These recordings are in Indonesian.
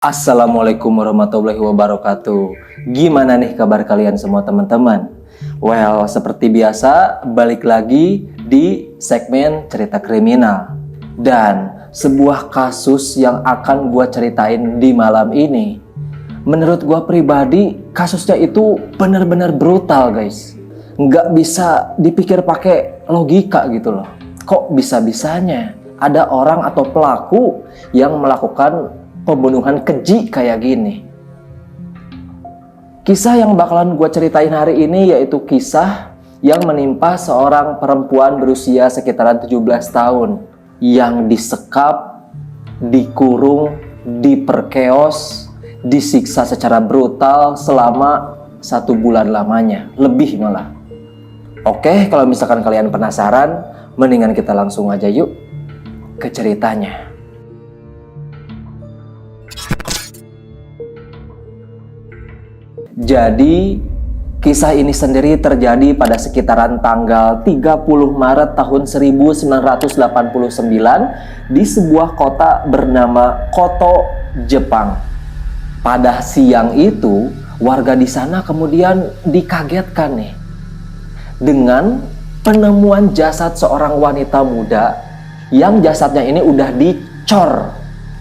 Assalamualaikum warahmatullahi wabarakatuh. Gimana nih kabar kalian semua teman-teman? Well, seperti biasa, balik lagi di segmen cerita kriminal. Dan sebuah kasus yang akan gue ceritain di malam ini, menurut gue pribadi, kasusnya itu benar-benar brutal guys. Nggak bisa dipikir pakai logika gitu loh. Kok bisa-bisanya ada orang atau pelaku yang melakukan pembunuhan keji kayak gini. Kisah yang bakalan gue ceritain hari ini yaitu kisah yang menimpa seorang perempuan berusia sekitaran 17 tahun yang disekap, dikurung, diperkeos, disiksa secara brutal selama 1 bulan lamanya, lebih malah. Oke, kalau misalkan kalian penasaran, mendingan kita langsung aja yuk ke ceritanya. Jadi, kisah ini sendiri terjadi pada sekitaran tanggal 30 Maret tahun 1989 di sebuah kota bernama Koto, Jepang. Pada siang itu, warga di sana kemudian dikagetkan nih dengan penemuan jasad seorang wanita muda yang jasadnya ini udah dicor.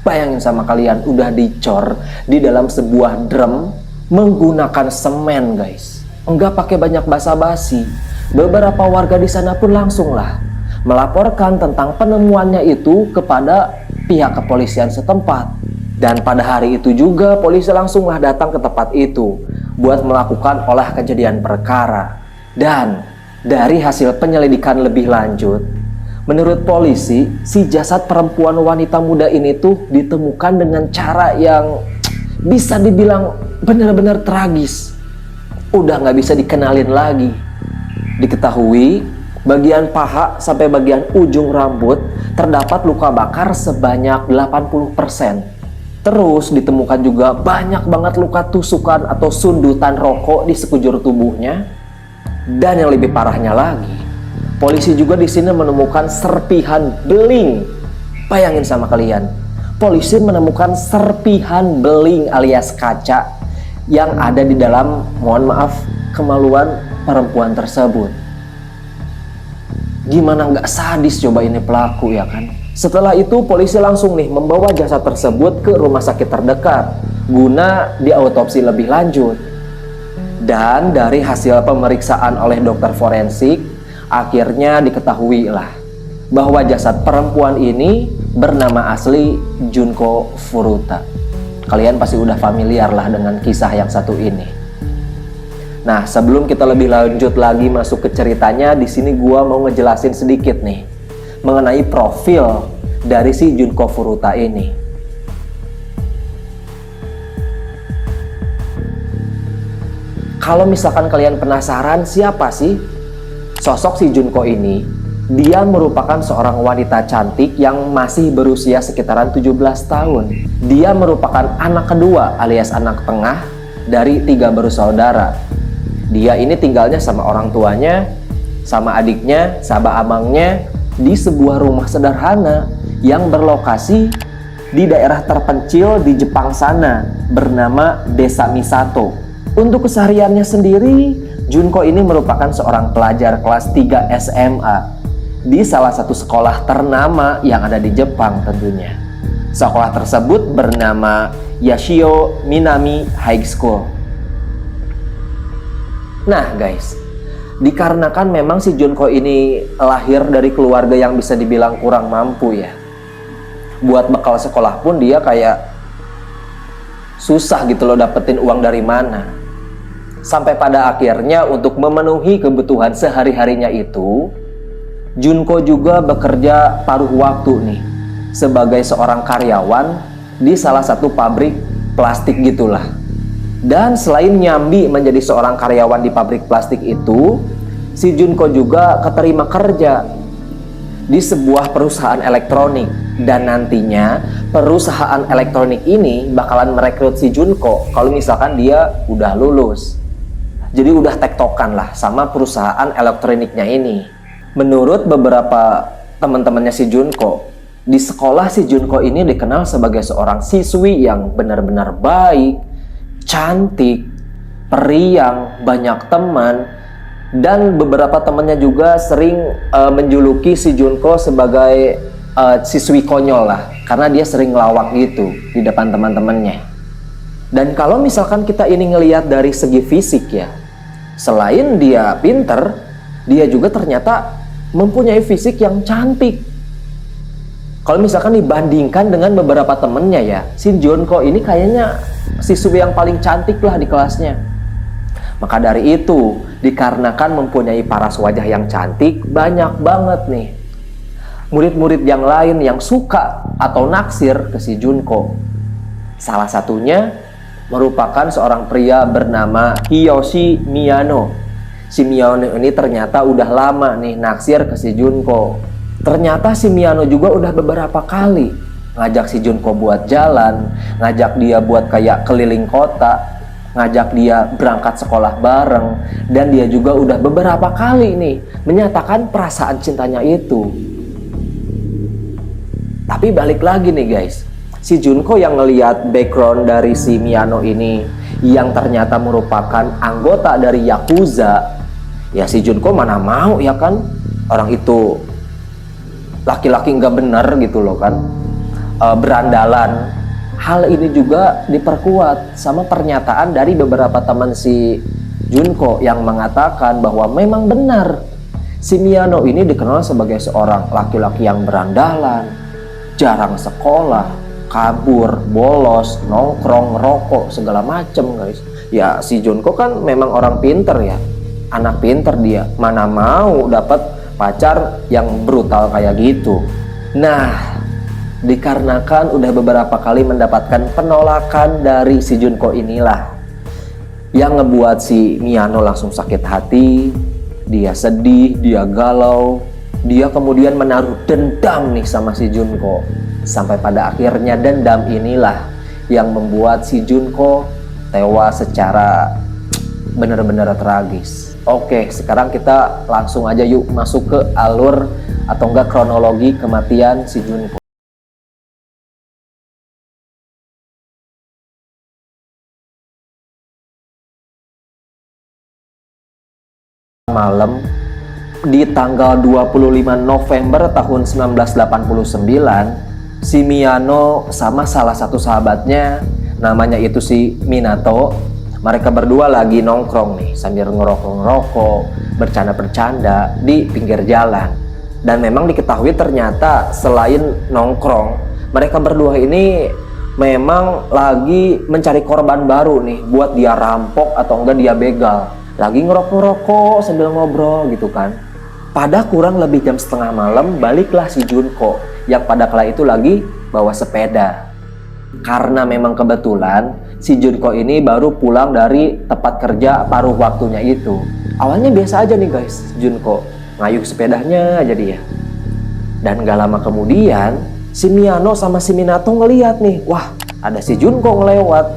Bayangin sama kalian, udah dicor di dalam sebuah drum menggunakan semen guys. Enggak pakai banyak basa-basi. Beberapa warga di sana pun langsunglah melaporkan tentang penemuannya itu kepada pihak kepolisian setempat. Dan pada hari itu juga polisi langsunglah datang ke tempat itu buat melakukan olah kejadian perkara. Dan dari hasil penyelidikan lebih lanjut, menurut polisi, si jasad perempuan wanita muda ini tuh ditemukan dengan cara yang bisa dibilang benar-benar tragis. Udah nggak bisa dikenalin lagi. Diketahui bagian paha sampai bagian ujung rambut terdapat luka bakar sebanyak 80%. Terus ditemukan juga banyak banget luka tusukan atau sundutan rokok di sekujur tubuhnya. Dan yang lebih parahnya lagi, polisi juga di sini menemukan serpihan beling. Bayangin sama kalian, polisi menemukan serpihan beling alias kaca yang ada di dalam, mohon maaf, kemaluan perempuan tersebut. Gimana nggak sadis coba ini pelaku ya kan? Setelah itu polisi langsung nih membawa jasad tersebut ke rumah sakit terdekat guna diautopsi lebih lanjut. Dan dari hasil pemeriksaan oleh dokter forensik, akhirnya diketahui lah bahwa jasad perempuan ini bernama asli Junko Furuta. Kalian pasti udah familiar lah dengan kisah yang satu ini. Nah, sebelum kita lebih lanjut lagi masuk ke ceritanya, di sini gua mau ngejelasin sedikit nih mengenai profil dari si Junko Furuta ini. Kalau misalkan kalian penasaran siapa sih sosok si Junko ini, dia merupakan seorang wanita cantik yang masih berusia sekitaran 17 tahun. Dia merupakan anak kedua alias anak tengah dari 3 bersaudara. Dia ini tinggalnya sama orang tuanya, sama adiknya, sama abangnya di sebuah rumah sederhana yang berlokasi di daerah terpencil di Jepang sana bernama Desa Misato. Untuk kesehariannya sendiri, Junko ini merupakan seorang pelajar kelas 3 SMA di salah satu sekolah ternama yang ada di Jepang tentunya. Sekolah tersebut bernama Yashio Minami High School. Nah guys, dikarenakan memang si Junko ini lahir dari keluarga yang bisa dibilang kurang mampu ya. Buat bekal sekolah pun dia kayak susah gitu loh dapetin uang dari mana. Sampai pada akhirnya untuk memenuhi kebutuhan sehari-harinya itu, Junko juga bekerja paruh waktu nih sebagai seorang karyawan di salah satu pabrik plastik gitulah. Dan selain nyambi menjadi seorang karyawan di pabrik plastik itu, si Junko juga keterima kerja di sebuah perusahaan elektronik. Dan nantinya perusahaan elektronik ini bakalan merekrut si Junko kalau misalkan dia udah lulus. Jadi udah tektokan lah sama perusahaan elektroniknya ini. Menurut beberapa teman-temannya si Junko, Di sekolah si Junko ini dikenal sebagai seorang siswi yang benar-benar baik, cantik, periang, banyak teman, dan beberapa temannya juga sering menjuluki si Junko sebagai siswi konyol lah, karena dia sering ngelawak gitu di depan teman-temannya. Dan kalau misalkan kita ini ngelihat dari segi fisik ya, selain dia pinter, dia juga ternyata mempunyai fisik yang cantik. Kalau misalkan dibandingkan dengan beberapa temennya ya, si Junko ini kayaknya siswi yang paling cantik lah di kelasnya. Maka dari itu, dikarenakan mempunyai paras wajah yang cantik, banyak banget nih murid-murid yang lain yang suka atau naksir ke si Junko. Salah satunya merupakan seorang pria bernama Kiyoshi Miyano. Si Miyano ini ternyata udah lama nih naksir ke si Junko. Ternyata si Miyano juga udah beberapa kali ngajak si Junko buat jalan, ngajak dia buat kayak keliling kota, ngajak dia berangkat sekolah bareng, dan dia juga udah beberapa kali nih menyatakan perasaan cintanya itu. Tapi balik lagi nih guys, si Junko yang ngelihat background dari si Miyano ini yang ternyata merupakan anggota dari Yakuza, ya si Junko mana mau ya kan, orang itu laki-laki nggak bener gitu loh kan, berandalan. Hal ini juga diperkuat sama pernyataan dari beberapa teman si Junko yang mengatakan bahwa memang benar si Miyano ini dikenal sebagai seorang laki-laki yang berandalan, jarang sekolah, kabur, bolos, nongkrong, rokok, segala macem guys. Ya si Junko kan memang orang pinter ya, anak pinter dia, mana mau dapat pacar yang brutal kayak gitu. Nah, dikarenakan udah beberapa kali mendapatkan penolakan dari si Junko inilah yang ngebuat si Miyano langsung sakit hati, dia sedih, dia galau, dia kemudian menaruh dendam nih sama si Junko. Sampai pada akhirnya dendam inilah yang membuat si Junko tewas secara benar-benar tragis. Oke, sekarang kita langsung aja yuk masuk ke alur atau enggak kronologi kematian si Junko. Malam di tanggal 25 November tahun 1989, si Miyano sama salah satu sahabatnya, namanya itu si Minato, mereka berdua lagi nongkrong nih sambil ngerokok-ngerokok, bercanda-bercanda di pinggir jalan. Dan memang diketahui ternyata selain nongkrong, mereka berdua ini memang lagi mencari korban baru nih buat dia rampok atau enggak dia begal. Lagi ngerokok-ngerokok sambil ngobrol gitu kan. Pada kurang lebih jam setengah malam, baliklah si Junko yang pada kala itu lagi bawa sepeda. Karena memang kebetulan si Junko ini baru pulang dari tempat kerja paruh waktunya itu. Awalnya biasa aja nih guys, Junko ngayuh sepedanya aja dia. Dan gak lama kemudian si Miyano sama si Minato ngeliat nih, wah ada si Junko ngelewat.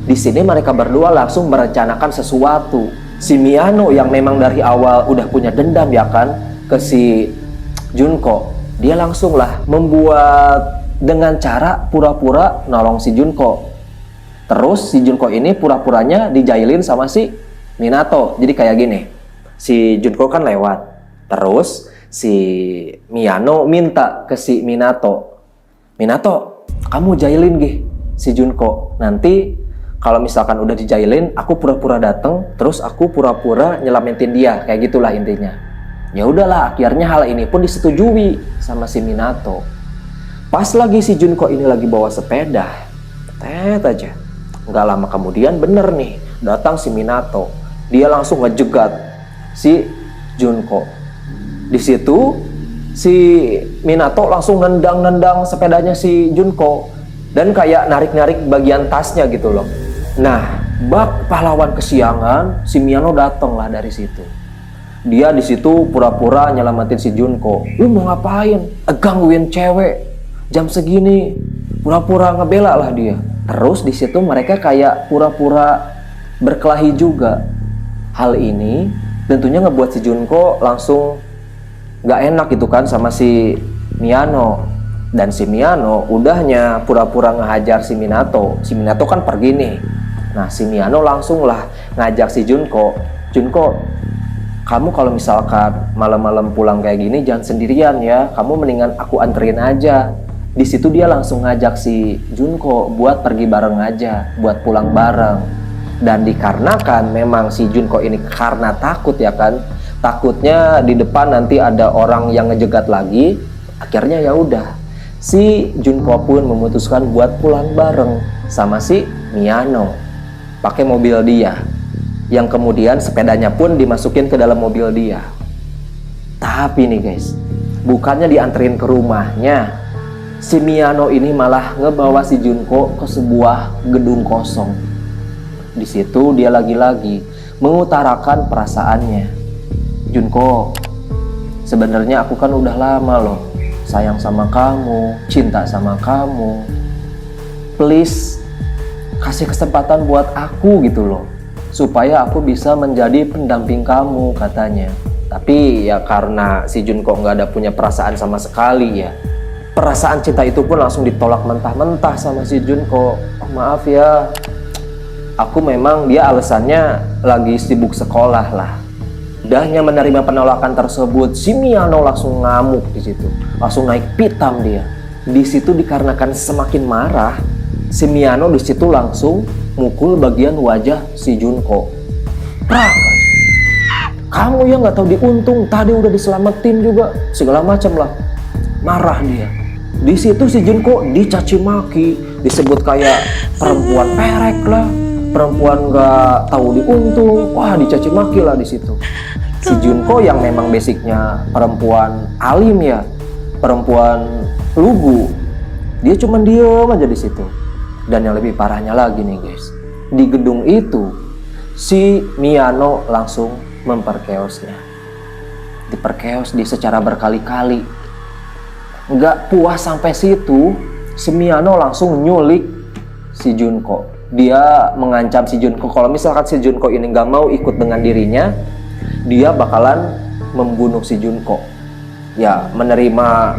Di sini mereka berdua langsung merencanakan sesuatu. Si Miyano yang memang dari awal udah punya dendam ya kan ke si Junko, dia langsung lah membuat dengan cara pura-pura nolong si Junko. Terus si Junko ini pura-puranya dijailin sama si Minato. Jadi kayak gini, si Junko kan lewat, terus si Miyano minta ke si Minato, Minato kamu jailin gih si Junko, nanti kalau misalkan udah dijailin, aku pura-pura dateng, terus aku pura-pura nyelamatin dia, kayak gitulah intinya. Ya udahlah, akhirnya hal ini pun disetujui sama si Minato. Pas lagi si Junko ini lagi bawa sepeda, tet aja. Nggak lama kemudian bener nih, datang si Minato. Dia langsung ngejegat si Junko. Di situ si Minato langsung nendang-nendang sepedanya si Junko dan kayak narik-narik bagian tasnya gitu loh. Nah, bak pahlawan kesiangan, si Miyano datang lah dari situ. Dia di situ pura-pura nyelamatin si Junko. Lu mau ngapain? Gangguin cewek jam segini, pura-pura ngebela lah dia. Terus di situ mereka kayak pura-pura berkelahi juga. Hal ini tentunya ngebuat si Junko langsung nggak enak gitu kan sama si Miyano. Dan si Miyano udahnya pura-pura ngehajar si Minato. Si Minato kan pergi nih. Nah si Miyano langsung lah ngajak si Junko. Junko, kamu kalau misalkan malam-malam pulang kayak gini jangan sendirian ya. Kamu mendingan aku anterin aja. Di situ dia langsung ngajak si Junko buat pergi bareng aja, buat pulang bareng. Dan dikarenakan memang si Junko ini karena takut ya kan, takutnya di depan nanti ada orang yang ngejegat lagi. Akhirnya ya udah, si Junko pun memutuskan buat pulang bareng sama si Miyano pakai mobil dia, yang kemudian sepedanya pun dimasukin ke dalam mobil dia. Tapi nih guys, bukannya dianterin ke rumahnya, si Miyano ini malah ngebawa si Junko ke sebuah gedung kosong. Di situ dia lagi-lagi mengutarakan perasaannya. Junko, sebenarnya aku kan udah lama loh sayang sama kamu, cinta sama kamu. Please kasih kesempatan buat aku gitu loh, supaya aku bisa menjadi pendamping kamu katanya. Tapi ya karena si Junko nggak ada punya perasaan sama sekali ya, perasaan cinta itu pun langsung ditolak mentah-mentah sama si Junko. Oh, maaf ya, aku memang, dia alasannya lagi sibuk sekolah lah. Udahnya menerima penolakan tersebut, si Miyano langsung ngamuk di situ, langsung naik pitam dia. Di situ dikarenakan semakin marah, si Miyano di situ langsung mukul bagian wajah si Junko. Prak! Kamu yang nggak tahu diuntung, tadi udah diselamatin juga, segala macam lah. Marah dia. Di situ si Junko dicaci maki, disebut kayak perempuan perek lah, perempuan nggak tahu diuntung. Wah, dicaci maki lah di situ. Si Junko yang memang basicnya perempuan alim ya, perempuan lugu, dia cuma diem aja di situ. Dan yang lebih parahnya lagi nih guys, di gedung itu si Miyano langsung memperkeosnya, diperkeos di secara berkali-kali. Nggak puas sampai situ, si Miyano langsung nyulik si Junko. Dia mengancam si Junko kalau misalkan si Junko ini nggak mau ikut dengan dirinya, dia bakalan membunuh si Junko. Ya, menerima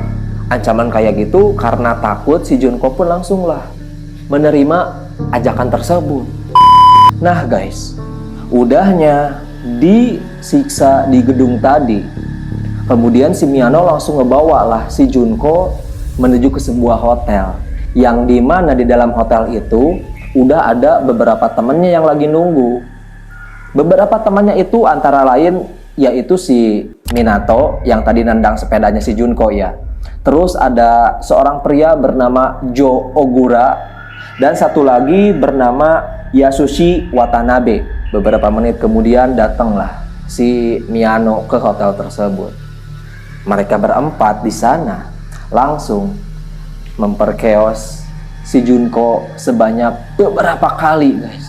ancaman kayak gitu karena takut, si Junko pun langsung lah menerima ajakan tersebut. Nah guys, udahnya disiksa di gedung tadi, kemudian si Miyano langsung ngebawa lah si Junko menuju ke sebuah hotel, yang dimana di dalam hotel itu udah ada beberapa temennya yang lagi nunggu. Beberapa temannya itu antara lain yaitu si Minato yang tadi nendang sepedanya si Junko ya. Terus ada seorang pria bernama Jo Ogura dan satu lagi bernama Yasushi Watanabe. Beberapa menit kemudian datanglah si Miyano ke hotel tersebut. Mereka berempat di sana langsung memperkeos si Junko sebanyak beberapa kali guys.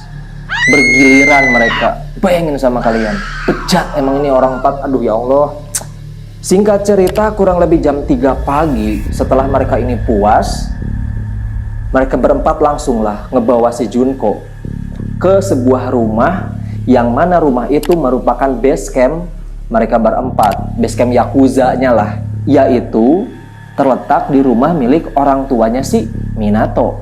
Bergiliran mereka. Bayangin sama kalian, bejat emang ini orang empat. Aduh ya Allah. Singkat cerita, kurang lebih jam 3 pagi setelah mereka ini puas, mereka berempat langsung lah ngebawa si Junko ke sebuah rumah, yang mana rumah itu merupakan base camp mereka berempat, base camp Yakuza-nya lah, yaitu terletak di rumah milik orang tuanya si Minato.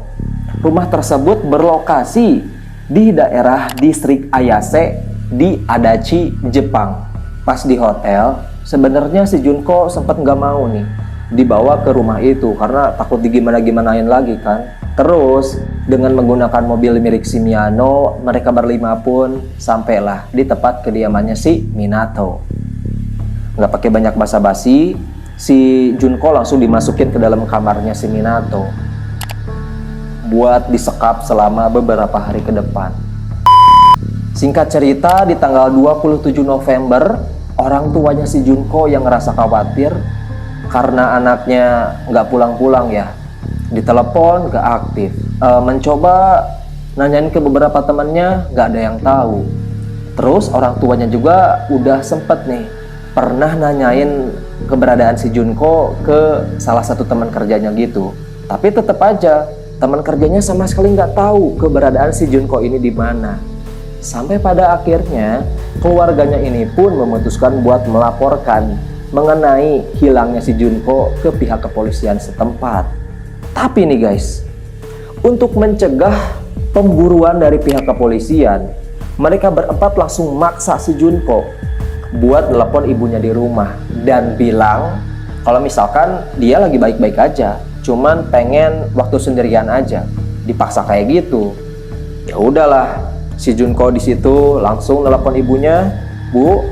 Rumah tersebut berlokasi di daerah distrik Ayase di Adachi, Jepang. Pas di hotel, sebenarnya si Junko sempat nggak mau nih dibawa ke rumah itu karena takut digimana-gimanain lagi kan. Terus dengan menggunakan mobil milik si Miyano, mereka berlima pun sampailah di tempat kediamannya si Minato. Nggak pakai banyak basa-basi, si Junko langsung dimasukin ke dalam kamarnya si Minato buat disekap selama beberapa hari ke depan. Singkat cerita, di tanggal 27 November, orang tuanya si Junko yang ngerasa khawatir karena anaknya nggak pulang-pulang ya, ditelepon nggak aktif, mencoba nanyain ke beberapa temannya, nggak ada yang tahu. Terus orang tuanya juga udah sempet nih pernah nanyain keberadaan si Junko ke salah satu teman kerjanya gitu, tapi tetap aja teman kerjanya sama sekali nggak tahu keberadaan si Junko ini di mana. Sampai pada akhirnya keluarganya ini pun memutuskan buat melaporkan mengenai hilangnya si Junko ke pihak kepolisian setempat. Tapi nih guys, untuk mencegah pemburuan dari pihak kepolisian, mereka berempat langsung maksa si Junko buat telepon ibunya di rumah dan bilang kalau misalkan dia lagi baik-baik aja, cuman pengen waktu sendirian aja. Dipaksa kayak gitu. Ya udahlah, si Junko di situ langsung telepon ibunya, "Bu,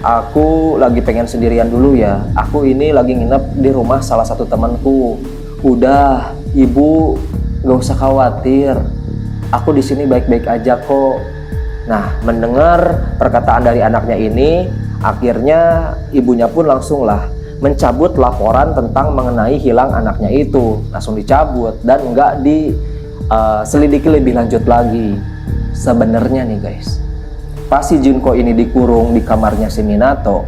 aku lagi pengen sendirian dulu ya. Aku ini lagi nginep di rumah salah satu temanku. Udah, ibu gak usah khawatir. Aku di sini baik-baik aja kok." Nah, mendengar perkataan dari anaknya ini, akhirnya ibunya pun langsung lah mencabut laporan tentang mengenai hilang anaknya itu. Langsung dicabut dan nggak diselidiki lebih lanjut lagi. Sebenarnya nih guys, pas si Junko ini dikurung di kamarnya si Minato,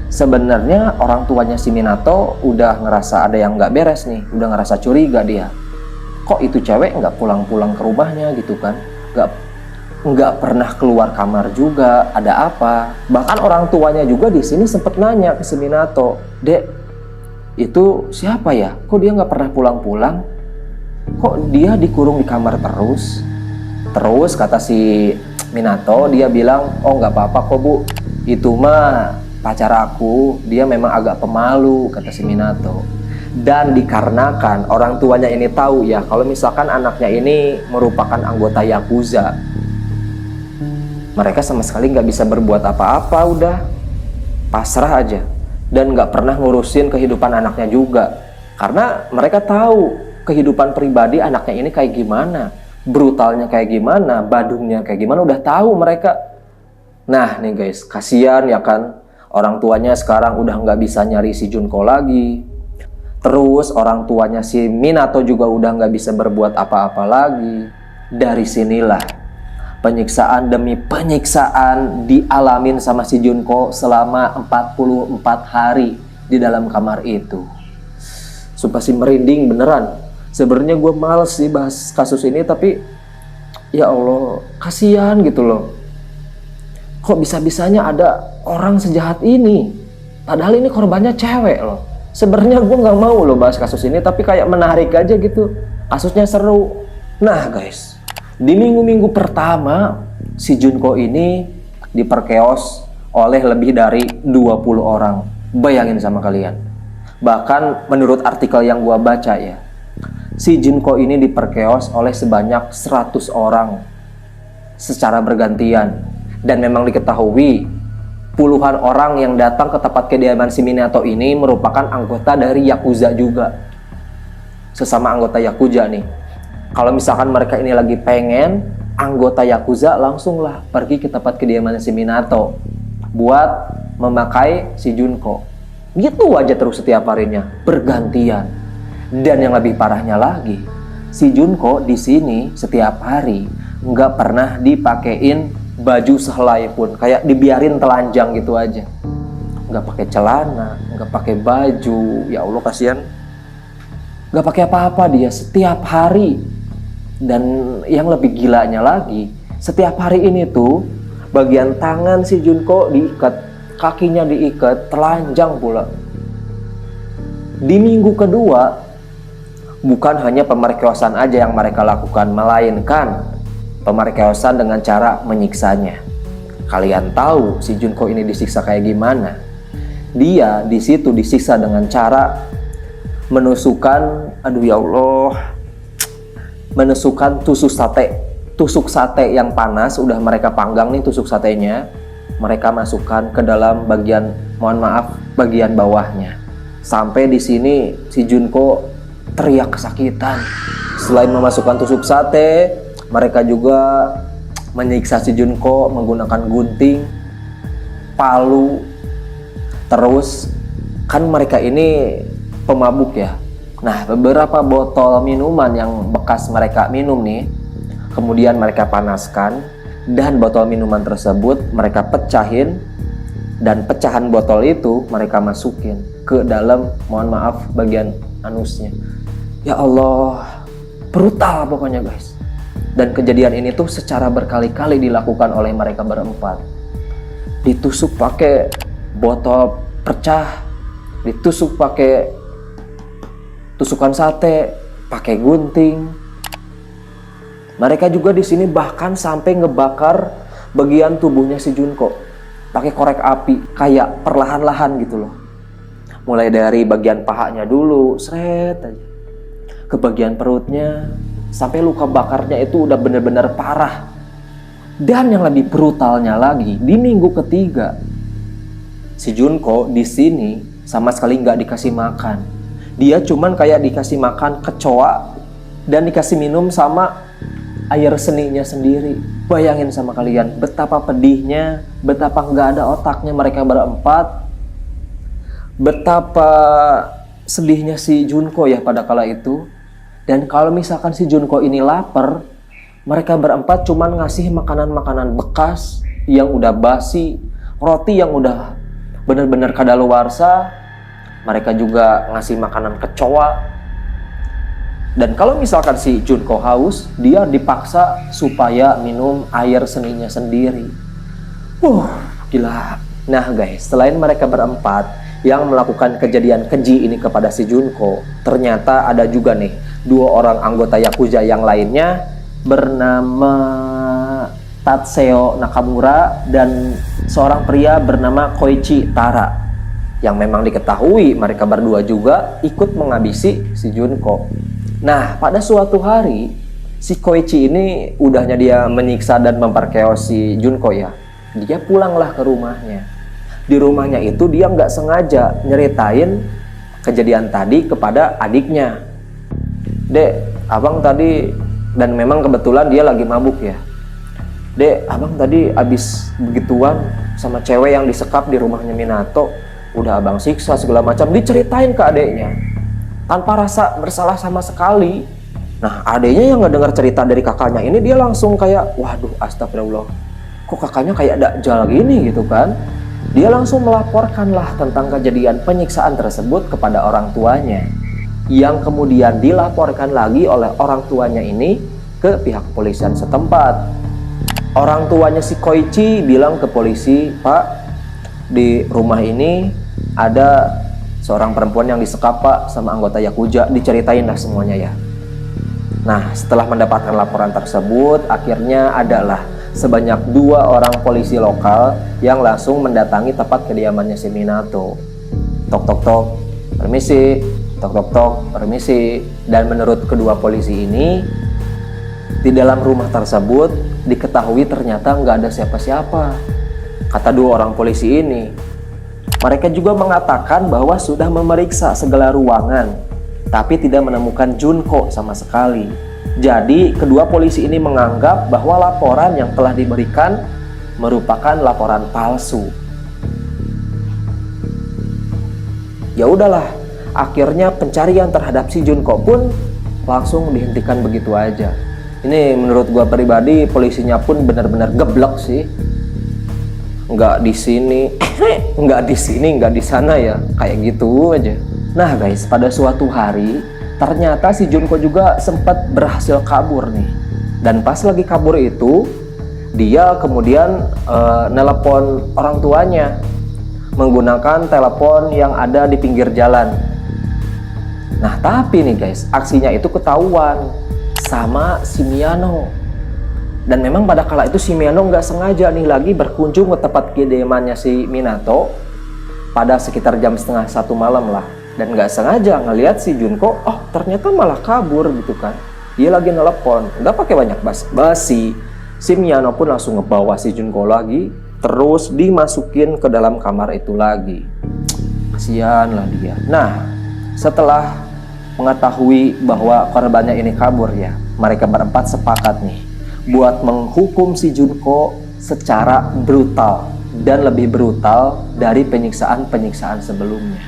sebenarnya orang tuanya si Minato udah ngerasa ada yang nggak beres nih, udah ngerasa curiga dia. Kok itu cewek nggak pulang-pulang ke rumahnya gitu kan? Nggak pernah keluar kamar juga, ada apa? Bahkan orang tuanya juga di sini sempet nanya ke si Minato, "Dek, itu siapa ya? Kok dia nggak pernah pulang-pulang? Kok dia dikurung di kamar terus?" Terus kata si Minato, dia bilang, "Oh nggak apa-apa kok bu, itu mah pacar aku, dia memang agak pemalu," kata si Minato. Dan dikarenakan orang tuanya ini tahu ya kalau misalkan anaknya ini merupakan anggota Yakuza, mereka sama sekali nggak bisa berbuat apa-apa, udah pasrah aja dan nggak pernah ngurusin kehidupan anaknya juga, karena mereka tahu kehidupan pribadi anaknya ini kayak gimana, brutalnya kayak gimana, badungnya kayak gimana, udah tahu mereka. Nah nih guys, kasihan ya kan, orang tuanya sekarang udah nggak bisa nyari si Junko lagi, terus orang tuanya si Minato juga udah nggak bisa berbuat apa-apa lagi. Dari sinilah penyiksaan demi penyiksaan dialamin sama si Junko selama 44 hari di dalam kamar itu. Sumpah sih merinding beneran. Sebenarnya gue males sih bahas kasus ini, tapi ya Allah, kasihan gitu loh. Kok bisa-bisanya ada orang sejahat ini? Padahal ini korbannya cewek loh. Sebenarnya gue nggak mau loh bahas kasus ini, tapi kayak menarik aja gitu. Kasusnya seru. Nah guys, di minggu-minggu pertama, si Junko ini diperkeos oleh lebih dari 20 orang. Bayangin sama kalian. Bahkan menurut artikel yang gua baca ya, si Junko ini diperkeos oleh sebanyak 100 orang secara bergantian. Dan memang diketahui puluhan orang yang datang ke tempat kediaman si Minato ini merupakan anggota dari Yakuza juga. Sesama anggota Yakuza nih. Kalau misalkan mereka ini lagi pengen, anggota Yakuza langsunglah pergi ke tempat kediaman si Minato buat memakai si Junko. Gitu aja terus setiap harinya, bergantian. Dan yang lebih parahnya lagi, si Junko di sini setiap hari nggak pernah dipakein baju sehelai pun, kayak dibiarin telanjang gitu aja. Nggak pakai celana, nggak pakai baju. Ya Allah, kasihan. Nggak pakai apa-apa dia setiap hari. Dan yang lebih gilanya lagi, setiap hari ini tuh bagian tangan si Junko diikat, kakinya diikat, telanjang pula. Di minggu kedua, bukan hanya pemerkosaan aja yang mereka lakukan, melainkan pemerkosaan dengan cara menyiksanya. Kalian tahu si Junko ini disiksa kayak gimana? Dia di situ disiksa dengan cara menusukkan, aduh ya Allah, menusukkan tusuk sate yang panas, udah mereka panggang nih tusuk satenya, mereka masukkan ke dalam bagian, mohon maaf, bagian bawahnya. Sampai di sini si Junko teriak kesakitan. Selain memasukkan tusuk sate, mereka juga menyiksa si Junko menggunakan gunting, palu. Terus kan mereka ini pemabuk ya. Nah, beberapa botol minuman yang bekas mereka minum nih, kemudian mereka panaskan, dan botol minuman tersebut mereka pecahin, dan pecahan botol itu mereka masukin ke dalam, mohon maaf, bagian anusnya. Ya Allah, brutal pokoknya guys. Dan kejadian ini tuh secara berkali-kali dilakukan oleh mereka berempat. Ditusuk pakai botol pecah, ditusuk pakai tusukan sate, pakai gunting. Mereka juga di sini bahkan sampai ngebakar bagian tubuhnya si Junko pakai korek api, kayak perlahan-lahan gitu loh. Mulai dari bagian pahanya dulu, seret aja, ke bagian perutnya, sampai luka bakarnya itu udah bener-bener parah. Dan yang lebih brutalnya lagi, di minggu ketiga, si Junko di sini sama sekali nggak dikasih makan. Dia cuman kayak dikasih makan kecoa dan dikasih minum sama air seninya sendiri. Bayangin sama kalian betapa pedihnya, betapa nggak ada otaknya mereka berempat, betapa sedihnya si Junko ya pada kala itu. Dan kalau misalkan si Junko ini lapar, mereka berempat cuman ngasih makanan-makanan bekas yang udah basi, roti yang udah bener-bener kadaluarsa. Mereka juga ngasih makanan kecoa. Dan kalau misalkan si Junko haus, dia dipaksa supaya minum air seninya sendiri. Gila. Nah guys, selain mereka berempat yang melakukan kejadian keji ini kepada si Junko, ternyata ada juga nih 2 orang anggota Yakuza yang lainnya bernama Tatseo Nakamura dan seorang pria bernama Koichi Tara, yang memang diketahui mereka berdua juga ikut menghabisi si Junko. Nah, pada suatu hari, si Koichi ini udahnya dia menyiksa dan memperkeos si Junko ya. Dia pulanglah ke rumahnya. Di rumahnya itu dia nggak sengaja nyeritain kejadian tadi kepada adiknya. Dek, abang tadi, dan memang kebetulan dia lagi mabuk ya. Dek, abang tadi abis begituan sama cewek yang disekap di rumahnya Minato. Udah abang siksa segala macam, diceritain ke adeknya tanpa rasa bersalah sama sekali. Nah, adeknya yang ngedengar cerita dari kakaknya ini, dia langsung kayak, waduh astagfirullah, kok kakaknya kayak dakjal gini gitu kan. Dia langsung melaporkanlah tentang kejadian penyiksaan tersebut kepada orang tuanya, yang kemudian dilaporkan lagi oleh orang tuanya ini ke pihak kepolisian setempat. Orang tuanya si Koichi bilang ke polisi, Pak, di rumah ini ada seorang perempuan yang disekap Pak sama anggota Yakuza, diceritain lah semuanya ya. Nah, setelah mendapatkan laporan tersebut, akhirnya adalah sebanyak 2 orang polisi lokal yang langsung mendatangi tempat kediamannya si Minato. Tok tok tok, permisi. Tok tok tok, permisi. Dan menurut kedua polisi ini, di dalam rumah tersebut diketahui ternyata nggak ada siapa-siapa. Kata 2 orang polisi ini. Mereka juga mengatakan bahwa sudah memeriksa segala ruangan, tapi tidak menemukan Junko sama sekali. Jadi kedua polisi ini menganggap bahwa laporan yang telah diberikan merupakan laporan palsu. Ya udahlah, akhirnya pencarian terhadap si Junko pun langsung dihentikan begitu aja. Ini menurut gua pribadi, polisinya pun benar-benar geblek sih. Nggak di sini, nggak di sini, nggak di sana ya, kayak gitu aja. Nah guys, pada suatu hari ternyata si Junko juga sempat berhasil kabur nih. Dan pas lagi kabur itu, dia kemudian nelepon orang tuanya menggunakan telepon yang ada di pinggir jalan. Nah tapi nih guys, aksinya itu ketahuan sama si Miyano. Dan memang pada kala itu si Miyano nggak sengaja nih lagi berkunjung ke tempat kediamannya si Minato pada sekitar jam 12:30 malam lah. Dan nggak sengaja ngelihat si Junko, oh ternyata malah kabur gitu kan. Dia lagi nelepon, nggak pakai banyak basa-basi. Si Miyano pun langsung ngebawa si Junko lagi, terus dimasukin ke dalam kamar itu lagi. Kasihan lah dia. Nah, setelah mengetahui bahwa korbannya ini kabur ya, mereka berempat sepakat nih buat menghukum si Junko secara brutal dan lebih brutal dari penyiksaan-penyiksaan sebelumnya.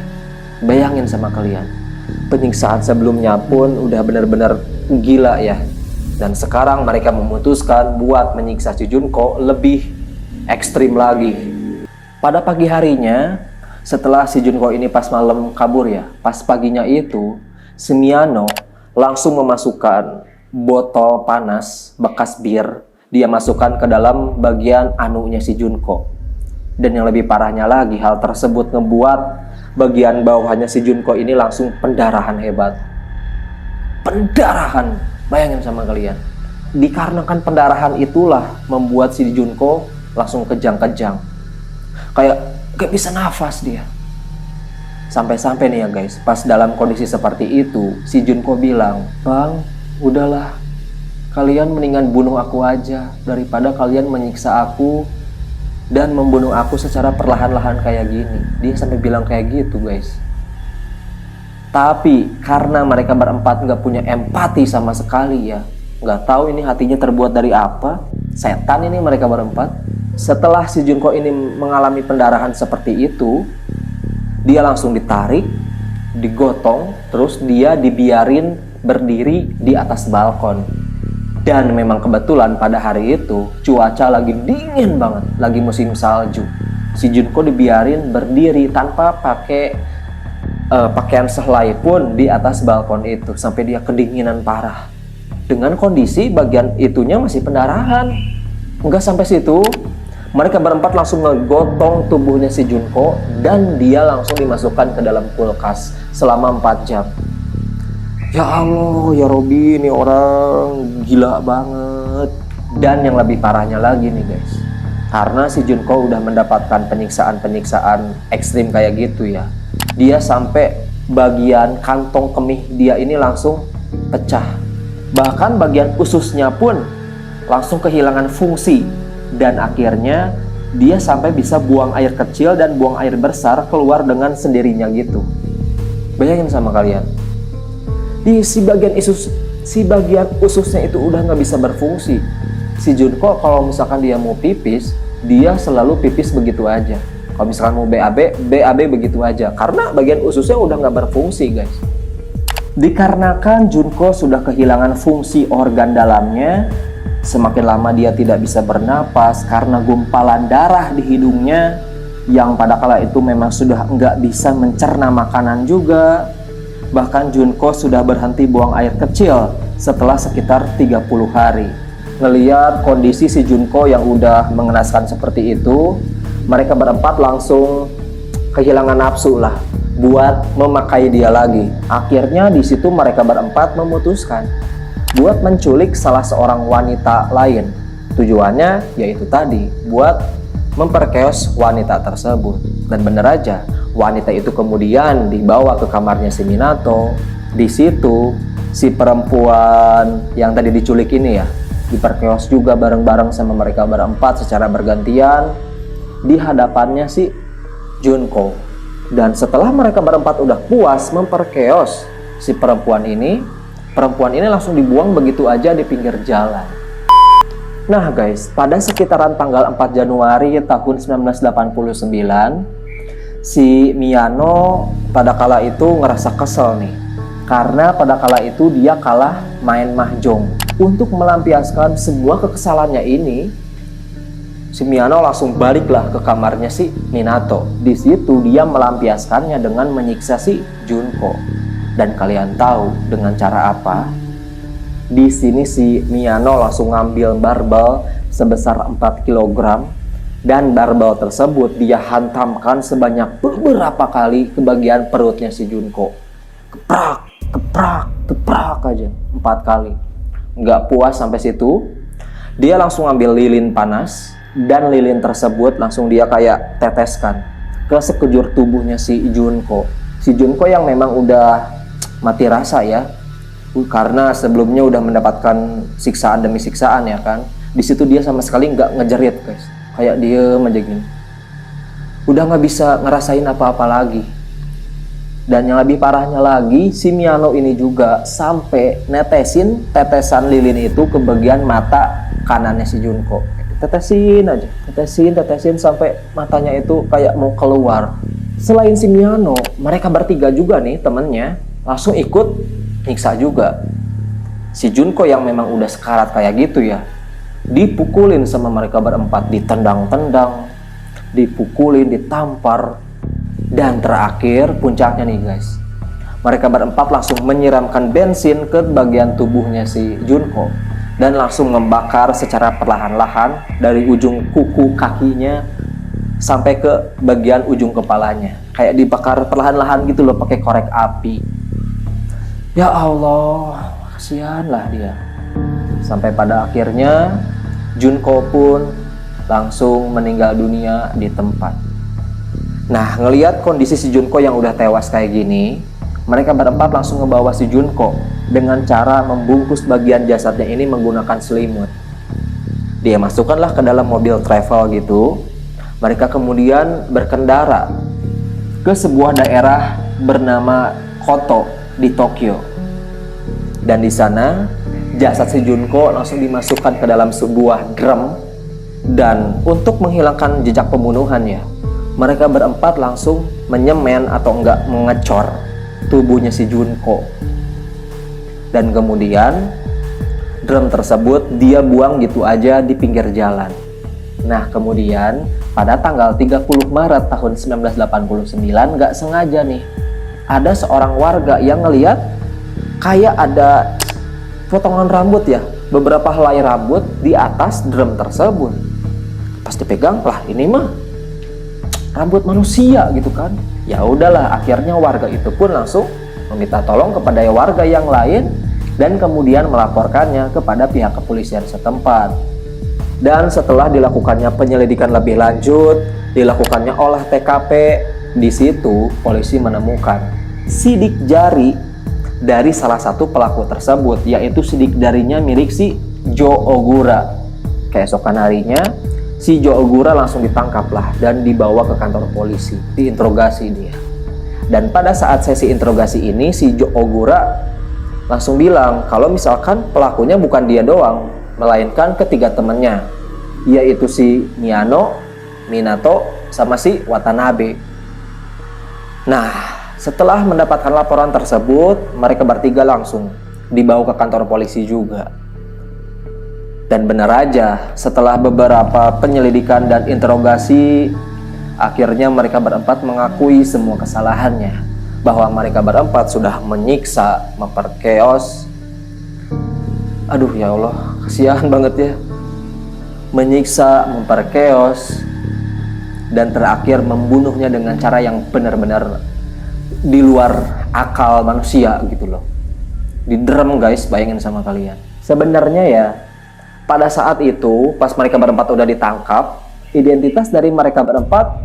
Bayangin sama kalian, penyiksaan sebelumnya pun udah benar-benar gila ya. Dan sekarang mereka memutuskan buat menyiksa si Junko lebih ekstrim lagi. Pada pagi harinya, setelah si Junko ini pas malam kabur ya, pas paginya itu, si Miyano langsung memasukkan botol panas bekas bir, dia masukkan ke dalam bagian anunya si Junko. Dan yang lebih parahnya lagi, hal tersebut ngebuat bagian bawahnya si Junko ini langsung pendarahan hebat. Pendarahan, bayangin sama kalian. Dikarenakan pendarahan itulah membuat si Junko langsung kejang-kejang. Kayak gak bisa nafas dia. Sampai-sampai nih ya guys, pas dalam kondisi seperti itu, si Junko bilang, "Bang, udahlah, kalian mendingan bunuh aku aja daripada kalian menyiksa aku dan membunuh aku secara perlahan-lahan kayak gini." Dia sampai bilang kayak gitu guys. Tapi karena mereka berempat nggak punya empati sama sekali ya, nggak tahu ini hatinya terbuat dari apa, setan ini mereka berempat. Setelah si Junko ini mengalami pendarahan seperti itu, dia langsung ditarik, digotong, terus dia dibiarin berdiri di atas balkon. Dan memang kebetulan pada hari itu cuaca lagi dingin banget, lagi musim salju. Si Junko dibiarin berdiri tanpa pakai pakaian sehelai pun di atas balkon itu sampai dia kedinginan parah. Dengan kondisi bagian itunya masih pendarahan. Enggak sampai situ, mereka berempat langsung ngegotong tubuhnya si Junko dan dia langsung dimasukkan ke dalam kulkas selama 4 jam. Ya Allah, ya Robi, ini orang gila banget. Dan yang lebih parahnya lagi nih guys, karena si Junko udah mendapatkan penyiksaan-penyiksaan ekstrim kayak gitu ya, dia sampai bagian kantong kemih dia ini langsung pecah. Bahkan bagian ususnya pun langsung kehilangan fungsi. Dan akhirnya dia sampai bisa buang air kecil dan buang air besar keluar dengan sendirinya gitu. Bayangin sama kalian, si bagian ususnya itu udah nggak bisa berfungsi. Si Junko kalau misalkan dia mau pipis, dia selalu pipis begitu aja. Kalau misalkan mau BAB begitu aja, karena bagian ususnya udah nggak berfungsi guys. Dikarenakan Junko sudah kehilangan fungsi organ dalamnya, semakin lama dia tidak bisa bernapas karena gumpalan darah di hidungnya, yang pada kala itu memang sudah nggak bisa mencerna makanan juga. Bahkan Junko sudah berhenti buang air kecil setelah sekitar 30 hari. Ngelihat kondisi si Junko yang udah mengenaskan seperti itu, mereka berempat langsung kehilangan nafsu lah buat memakai dia lagi. Akhirnya di situ mereka berempat memutuskan buat menculik salah seorang wanita lain. Tujuannya yaitu tadi buat memperkeos wanita tersebut. Dan bener aja, wanita itu kemudian dibawa ke kamarnya si Minato. Di situ si perempuan yang tadi diculik ini ya diperkeos juga bareng-bareng sama mereka berempat secara bergantian di hadapannya si Junko. Dan setelah mereka berempat udah puas memperkeos si perempuan ini langsung dibuang begitu aja di pinggir jalan. Nah guys, pada sekitaran tanggal 4 Januari tahun 1989, si Miyano pada kala itu ngerasa kesel nih, karena pada kala itu dia kalah main mahjong. Untuk melampiaskan semua kekesalannya ini, si Miyano langsung baliklah ke kamarnya si Minato. Di situ dia melampiaskannya dengan menyiksa si Junko. Dan kalian tahu dengan cara apa? Di sini si Miyano langsung ngambil barbel sebesar 4 kg dan barbel tersebut dia hantamkan sebanyak beberapa kali ke bagian perutnya si Junko. Keprak, keprak, keprak aja 4 kali. Nggak puas sampai situ, dia langsung ambil lilin panas dan lilin tersebut langsung dia kayak teteskan ke sekujur tubuhnya si Junko. Si Junko yang memang udah mati rasa ya, karena sebelumnya udah mendapatkan siksaan demi siksaan ya kan. Di situ dia sama sekali nggak ngejerit guys, kayak diem aja gini, udah nggak bisa ngerasain apa-apa lagi. Dan yang lebih parahnya lagi, si Miyano ini juga sampai netesin tetesan lilin itu ke bagian mata kanannya si Junko. Tetesin aja, tetesin sampai matanya itu kayak mau keluar. Selain si Miyano, mereka bertiga juga nih temennya langsung ikut nyiksa juga. Si Junko yang memang udah sekarat kayak gitu ya, dipukulin sama mereka berempat, ditendang-tendang, dipukulin, ditampar. Dan terakhir puncaknya nih guys, mereka berempat langsung menyiramkan bensin ke bagian tubuhnya si Junko dan langsung membakar secara perlahan-lahan dari ujung kuku kakinya sampai ke bagian ujung kepalanya, kayak dibakar perlahan-lahan gitu loh pakai korek api. Ya Allah, kasihanlah dia. Sampai pada akhirnya Junko pun langsung meninggal dunia di tempat. Nah, ngelihat kondisi si Junko yang udah tewas kayak gini, mereka berempat langsung ngebawa si Junko dengan cara membungkus bagian jasadnya ini menggunakan selimut. Dia masukkanlah ke dalam mobil travel gitu. Mereka kemudian berkendara ke sebuah daerah bernama Koto di Tokyo. Dan di sana jasad si Junko langsung dimasukkan ke dalam sebuah drum. Dan untuk menghilangkan jejak pembunuhan ya, mereka berempat langsung menyemen atau enggak mengecor tubuhnya si Junko. Dan kemudian drum tersebut dia buang gitu aja di pinggir jalan. Nah, kemudian pada tanggal 30 Maret tahun 1989 nggak sengaja nih, ada seorang warga yang ngelihat kayak ada potongan rambut ya, beberapa helai rambut di atas drum tersebut. Pas dipegang, lah ini mah rambut manusia gitu kan. Ya udahlah, akhirnya warga itu pun langsung meminta tolong kepada warga yang lain dan kemudian melaporkannya kepada pihak kepolisian setempat. Dan setelah dilakukannya penyelidikan lebih lanjut, dilakukannya olah TKP, di situ polisi menemukan sidik jari dari salah satu pelaku tersebut, yaitu sidik jarinya milik si Jo Ogura. Keesokan harinya si Jo Ogura langsung ditangkaplah dan dibawa ke kantor polisi, diinterogasi dia. Dan pada saat sesi interogasi ini si Jo Ogura langsung bilang kalau misalkan pelakunya bukan dia doang, melainkan ketiga temannya, yaitu si Miyano, Minato, sama si Watanabe. Nah, setelah mendapatkan laporan tersebut, mereka bertiga langsung dibawa ke kantor polisi juga. Dan benar aja, setelah beberapa penyelidikan dan interogasi, akhirnya mereka berempat mengakui semua kesalahannya, bahwa mereka berempat sudah menyiksa, memperkeos. Aduh ya Allah, kasihan banget ya. Menyiksa, memperkeos, dan terakhir membunuhnya dengan cara yang benar-benar di luar akal manusia gitu loh. Di drum guys, bayangin sama kalian. Sebenarnya ya, pada saat itu pas mereka berempat udah ditangkap, identitas dari mereka berempat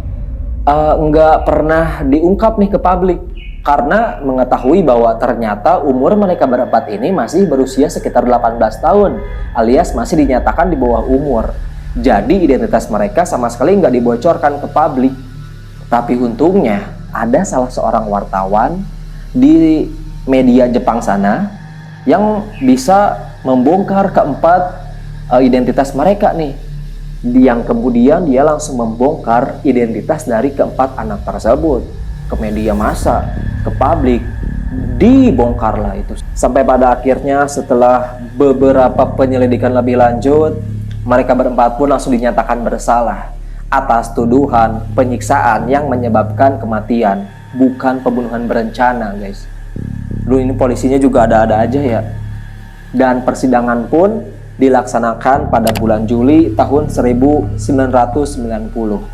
nggak pernah diungkap nih ke publik, karena mengetahui bahwa ternyata umur mereka berempat ini masih berusia sekitar 18 tahun, alias masih dinyatakan di bawah umur. Jadi identitas mereka sama sekali nggak dibocorkan ke publik. Tapi untungnya ada salah seorang wartawan di media Jepang sana yang bisa membongkar keempat identitas mereka nih, yang kemudian dia langsung membongkar identitas dari keempat anak tersebut ke media massa, ke publik. Dibongkarlah itu. Sampai pada akhirnya setelah beberapa penyelidikan lebih lanjut, mereka berempat pun langsung dinyatakan bersalah atas tuduhan penyiksaan yang menyebabkan kematian, bukan pembunuhan berencana guys. Dulu ini polisinya juga ada-ada aja ya. Dan persidangan pun dilaksanakan pada bulan Juli tahun 1990.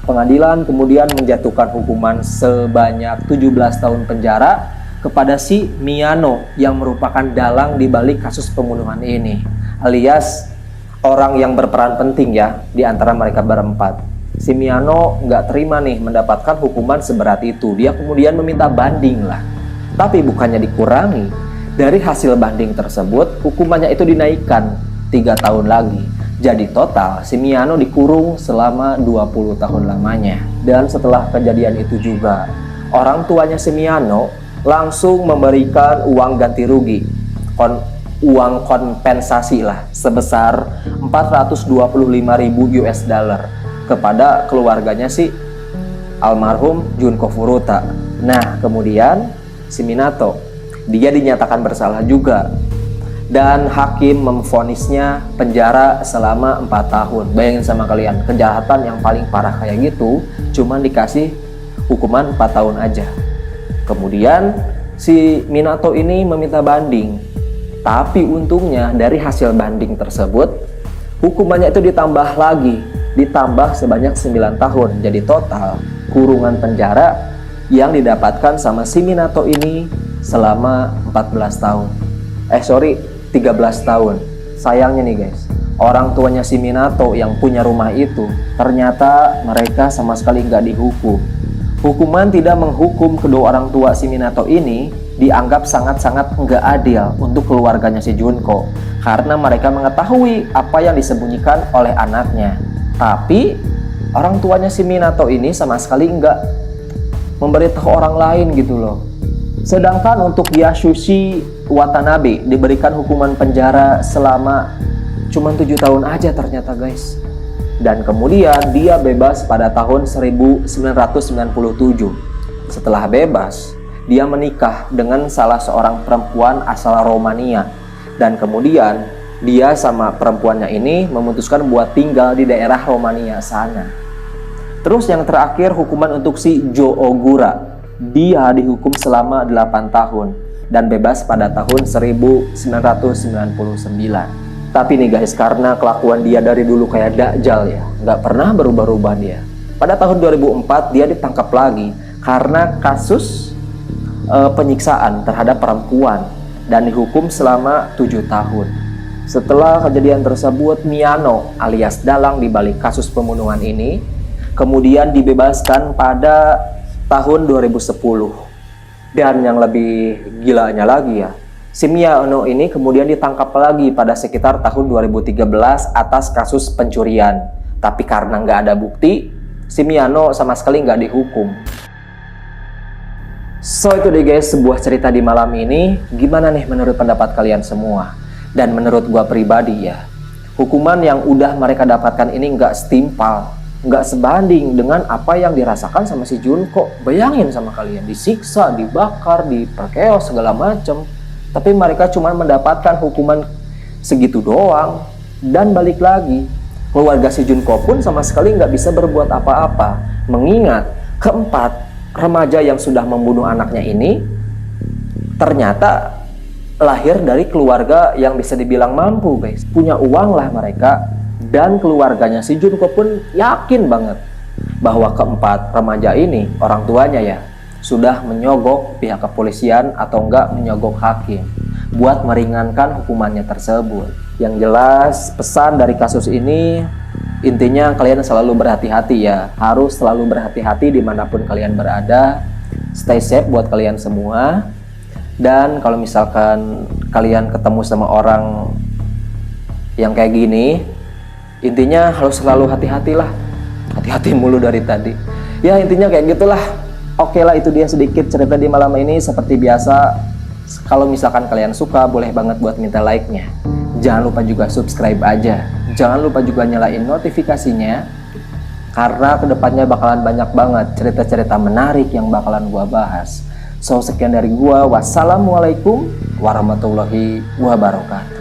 Pengadilan kemudian menjatuhkan hukuman sebanyak 17 tahun penjara kepada si Miyano yang merupakan dalang di balik kasus pembunuhan ini, alias orang yang berperan penting ya di antara mereka berempat. Si Miyano nggak terima nih mendapatkan hukuman seberat itu. Dia kemudian meminta banding lah. Tapi bukannya dikurangi, dari hasil banding tersebut hukumannya itu dinaikkan 3 tahun lagi. Jadi total si Miyano dikurung selama 20 tahun lamanya. Dan setelah kejadian itu juga, orang tuanya si Miyano langsung memberikan uang ganti rugi, uang kompensasi lah, sebesar 425.000 US dollar kepada keluarganya si almarhum Junko Furuta. Nah, kemudian si Minato, dia dinyatakan bersalah juga. Dan hakim memvonisnya penjara selama 4 tahun. Bayangin sama kalian, kejahatan yang paling parah kayak gitu cuman dikasih hukuman 4 tahun aja. Kemudian si Minato ini meminta banding. Tapi untungnya dari hasil banding tersebut, hukumannya itu ditambah lagi ditambah sebanyak 9 tahun. Jadi total kurungan penjara yang didapatkan sama si Minato ini selama 14 tahun. 13 tahun. Sayangnya nih guys, orang tuanya si Minato yang punya rumah itu ternyata mereka sama sekali nggak dihukum. Hukuman tidak menghukum kedua orang tua si Minato ini dianggap sangat-sangat nggak adil untuk keluarganya si Junko, karena mereka mengetahui apa yang disembunyikan oleh anaknya. Tapi orang tuanya si Minato ini sama sekali nggak memberitahu orang lain gitu loh. Sedangkan untuk Yasushi Watanabe diberikan hukuman penjara selama cuma 7 tahun aja ternyata guys. Dan kemudian dia bebas pada tahun 1997. Setelah bebas, dia menikah dengan salah seorang perempuan asal Romania. Dan kemudian dia sama perempuannya ini memutuskan buat tinggal di daerah Romania sana. Terus yang terakhir hukuman untuk si Joe Ogura. Dia dihukum selama 8 tahun dan bebas pada tahun 1999. Tapi nih guys, karena kelakuan dia dari dulu kayak Dajjal ya, nggak pernah berubah-ubah dia. Pada tahun 2004 dia ditangkap lagi karena kasus penyiksaan terhadap perempuan dan dihukum selama 7 tahun. Setelah kejadian tersebut, Miyano alias dalang di balik kasus pembunuhan ini kemudian dibebaskan pada tahun 2010. Dan yang lebih gilanya lagi ya, si Miyano ini kemudian ditangkap lagi pada sekitar tahun 2013 atas kasus pencurian. Tapi karena nggak ada bukti, si Miyano sama sekali nggak dihukum. So itu deh guys, sebuah cerita di malam ini. Gimana nih menurut pendapat kalian semua? Dan menurut gua pribadi ya, hukuman yang udah mereka dapatkan ini nggak setimpal, nggak sebanding dengan apa yang dirasakan sama si Junko. Bayangin sama kalian, disiksa, dibakar, diperkeos segala macem. Tapi mereka cuma mendapatkan hukuman segitu doang. Dan balik lagi, keluarga si Junko pun sama sekali nggak bisa berbuat apa-apa. Mengingat keempat remaja yang sudah membunuh anaknya ini ternyata lahir dari keluarga yang bisa dibilang mampu guys. Punya uang lah mereka. Dan keluarganya si Junko pun yakin banget bahwa keempat remaja ini, orang tuanya ya, sudah menyogok pihak kepolisian atau enggak menyogok hakim buat meringankan hukumannya tersebut. Yang jelas pesan dari kasus ini intinya kalian selalu berhati-hati ya, harus selalu berhati-hati dimanapun kalian berada. Stay safe buat kalian semua. Dan kalau misalkan kalian ketemu sama orang yang kayak gini, intinya harus selalu hati-hatilah. Hati-hati mulu dari tadi ya, intinya kayak gitulah. Oke lah, itu dia sedikit cerita di malam ini. Seperti biasa, kalau misalkan kalian suka, boleh banget buat minta like-nya. Jangan lupa juga subscribe aja. Jangan lupa juga nyalain notifikasinya, karena kedepannya bakalan banyak banget cerita-cerita menarik yang bakalan gua bahas. So, sekian dari gua. Wassalamualaikum warahmatullahi wabarakatuh.